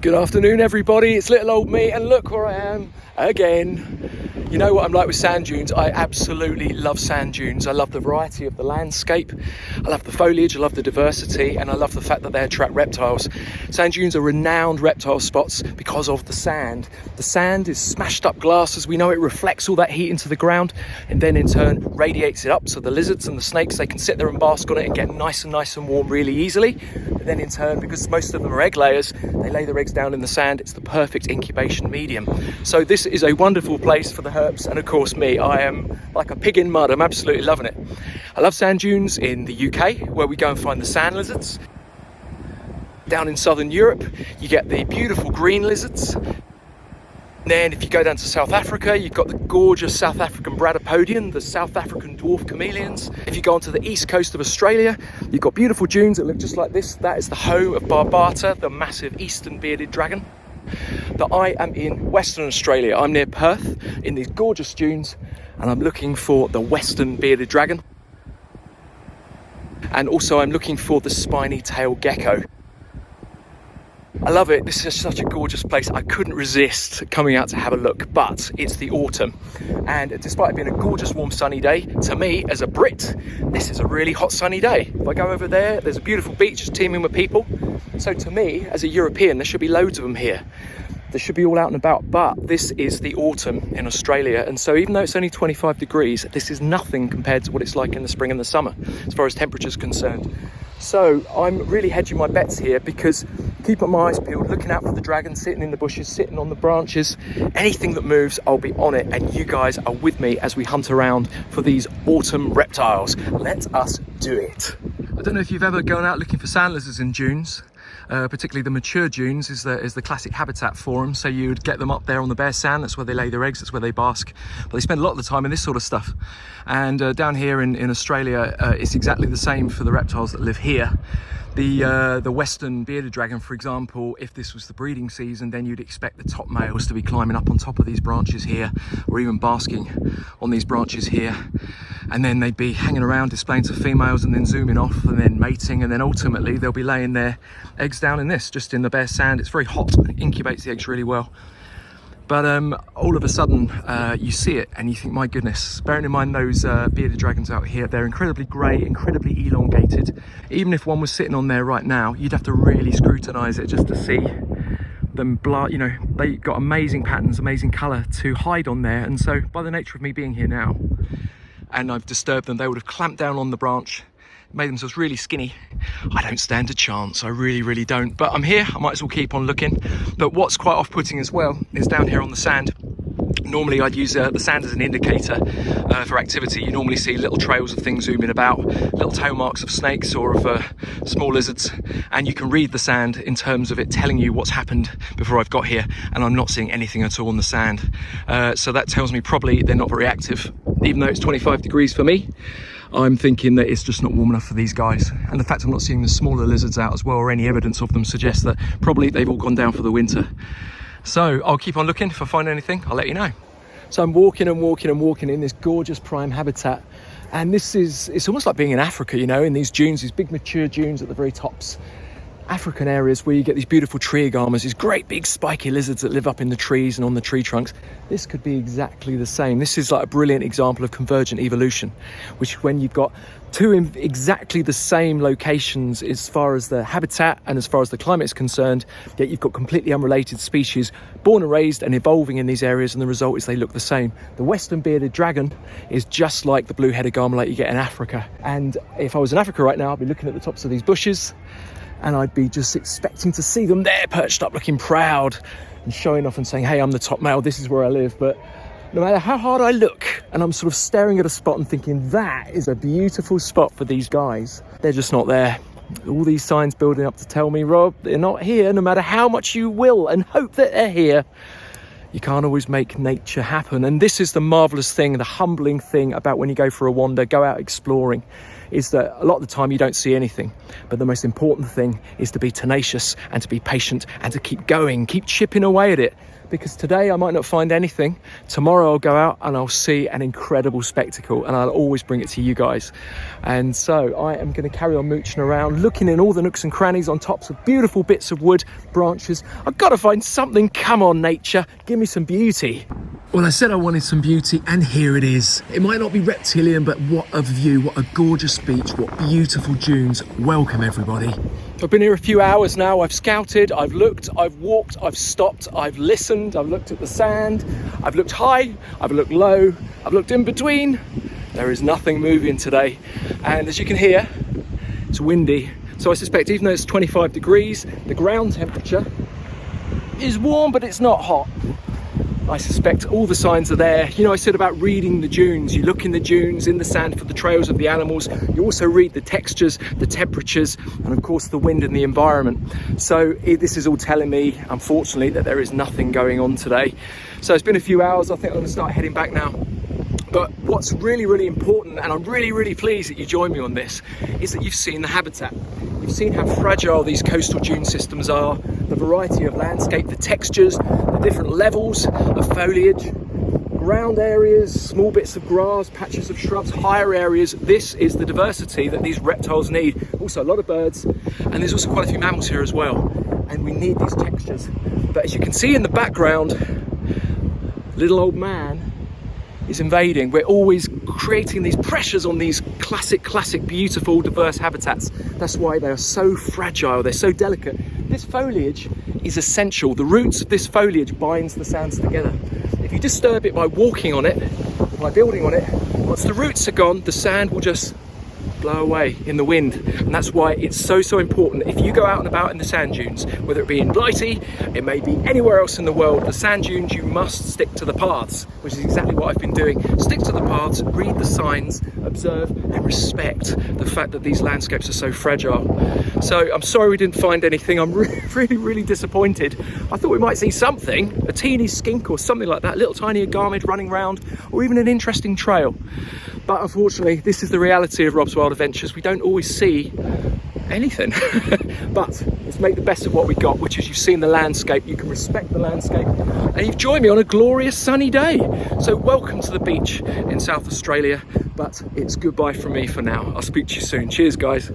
Good afternoon, everybody. It's little old me, and look where I am again. You know what I'm like with sand dunes? I absolutely love sand dunes. I love the variety of the landscape. I love the foliage, I love the diversity, and I love the fact that they attract reptiles. Sand dunes are renowned reptile spots because of the sand. The sand is smashed up glass, as we know. It reflects all that heat into the ground and then in turn radiates it up, so the lizards and the snakes, they can sit there and bask on it and get nice and warm really easily. And then in turn, because most of them are egg layers, they lay their eggs down in the sand. It's the perfect incubation medium. So this is a wonderful place for the herps, and of course me. I am like a pig in mud. I'm absolutely loving it. I love sand dunes in the UK, where we go and find the sand lizards. Down in southern Europe, you get the beautiful green lizards. Then if you go down to South Africa, you've got the gorgeous South African Bradypodian, the South African dwarf chameleons. If you go onto the east coast of Australia, you've got beautiful dunes that look just like this. That is the home of Barbata, the massive eastern bearded dragon. But I am in Western Australia. I'm near Perth in these gorgeous dunes, and I'm looking for the western bearded dragon. And also I'm looking for the spiny tail gecko. I love it. This is such a gorgeous place. I couldn't resist coming out to have a look, but it's the autumn. And despite it being a gorgeous, warm, sunny day, to me, as a Brit, this is a really hot, sunny day. If I go over there, there's a beautiful beach just teeming with people. So to me, as a European, there should be loads of them here. They should be all out and about, but this is the autumn in Australia. And so even though it's only 25 degrees, this is nothing compared to what it's like in the spring and the summer, as far as temperature is concerned. So I'm really hedging my bets here, because keeping my eyes peeled, looking out for the dragon, sitting in the bushes, sitting on the branches, anything that moves, I'll be on it. And you guys are with me as we hunt around for these autumn reptiles. Let us do it. I don't know if you've ever gone out looking for sand lizards in dunes. Particularly the mature dunes is the classic habitat for them. So you would get them up there on the bare sand. That's where they lay their eggs, that's where they bask. But they spend a lot of the time in this sort of stuff. And down here in Australia, it's exactly the same for the reptiles that live here. The western bearded dragon, for example, if this was the breeding season, then you'd expect the top males to be climbing up on top of these branches here, or even basking on these branches here. And then they'd be hanging around displaying to females and then zooming off and then mating, and then ultimately they'll be laying their eggs down in this, just in the bare sand. It's very hot, it incubates the eggs really well. But all of a sudden you see it and you think, my goodness, bearing in mind those bearded dragons out here, they're incredibly grey, incredibly elongated. Even if one was sitting on there right now, you'd have to really scrutinise it just to see them. You know, they got amazing patterns, amazing colour to hide on there. And so by the nature of me being here now, and I've disturbed them, they would have clamped down on the branch, made themselves really skinny. I don't stand a chance, I really don't. But I'm here, I might as well keep on looking. But what's quite off-putting as well is down here on the sand. Normally I'd use the sand as an indicator for activity. You normally see little trails of things zooming about, little tail marks of snakes or of small lizards, and you can read the sand in terms of it telling you what's happened before I've got here, and I'm not seeing anything at all on the sand. So that tells me probably they're not very active. Even though it's 25 degrees for me, I'm thinking that it's just not warm enough for these guys. And the fact I'm not seeing the smaller lizards out as well, or any evidence of them, suggests that probably they've all gone down for the winter. So I'll keep on looking. If I find anything, I'll let you know. So I'm walking in this gorgeous prime habitat. And it's almost like being in Africa, you know, in these dunes, these big mature dunes at the very tops. African areas where you get these beautiful tree agamas, these great big spiky lizards that live up in the trees and on the tree trunks. This could be exactly the same. This is like a brilliant example of convergent evolution, which when you've got two in exactly the same locations as far as the habitat and as far as the climate is concerned, yet you've got completely unrelated species born and raised and evolving in these areas, and the result is they look the same. The western bearded dragon is just like the blue-headed gamelate you get in Africa. And if I was in Africa right now, I'd be looking at the tops of these bushes, and I'd be just expecting to see them there perched up looking proud and showing off and saying, hey, I'm the top male, this is where I live. But no matter how hard I look, and I'm sort of staring at a spot and thinking, that is a beautiful spot for these guys, they're just not there. All these signs building up to tell me, Rob, they're not here. No matter how much you will and hope that they're here, you can't always make nature happen. And this is the marvellous thing, the humbling thing about when you go for a wander, go out exploring, is that a lot of the time you don't see anything. But the most important thing is to be tenacious and to be patient and to keep going, keep chipping away at it. Because today I might not find anything. Tomorrow I'll go out and I'll see an incredible spectacle, and I'll always bring it to you guys. And so I am going to carry on mooching around, looking in all the nooks and crannies on tops of beautiful bits of wood, branches. I've got to find something. Come on, nature, give me some beauty. Well, I said I wanted some beauty, and here it is. It might not be reptilian, but what a view, what a gorgeous beach, what beautiful dunes. Welcome, everybody. I've been here a few hours now. I've scouted, I've looked, I've walked, I've stopped, I've listened, I've looked at the sand, I've looked high, I've looked low, I've looked in between. There is nothing moving today. And as you can hear, it's windy. So I suspect even though it's 25 degrees, the ground temperature is warm, but it's not hot. I suspect all the signs are there. You know, I said about reading the dunes. You look in the dunes, in the sand for the trails of the animals. You also read the textures, the temperatures, and of course the wind and the environment. So this is all telling me, unfortunately, that there is nothing going on today. So it's been a few hours. I think I'm going to start heading back now. But what's really, really important, and I'm really, really pleased that you joined me on this, is that you've seen the habitat. You've seen how fragile these coastal dune systems are, the variety of landscape, the textures, the different levels of foliage, ground areas, small bits of grass, patches of shrubs, higher areas. This is the diversity that these reptiles need. Also a lot of birds, and there's also quite a few mammals here as well. And we need these textures. But as you can see in the background, little old man is invading. We're always creating these pressures on these classic, beautiful, diverse habitats. That's why they are so fragile, they're so delicate. This foliage is essential. The roots of this foliage binds the sands together. If you disturb it by walking on it, by building on it, once the roots are gone, the sand will just blow away in the wind. And that's why it's so important. If you go out and about in the sand dunes, whether it be in Blighty, it may be anywhere else in the world, the sand dunes, you must stick to the paths, which is exactly what I've been doing. Stick to the paths, read the signs, observe and respect the fact that these landscapes are so fragile. So I'm sorry we didn't find anything. I'm really disappointed. I thought we might see something, a teeny skink or something like that, a little tiny agamid running around, or even an interesting trail. But unfortunately, this is the reality of Rob's Wild Adventures. We don't always see anything. But let's make the best of what we got, which is you've seen the landscape, you can respect the landscape, and you've joined me on a glorious sunny day. So welcome to the beach in South Australia, but it's goodbye from me for now. I'll speak to you soon. Cheers, guys.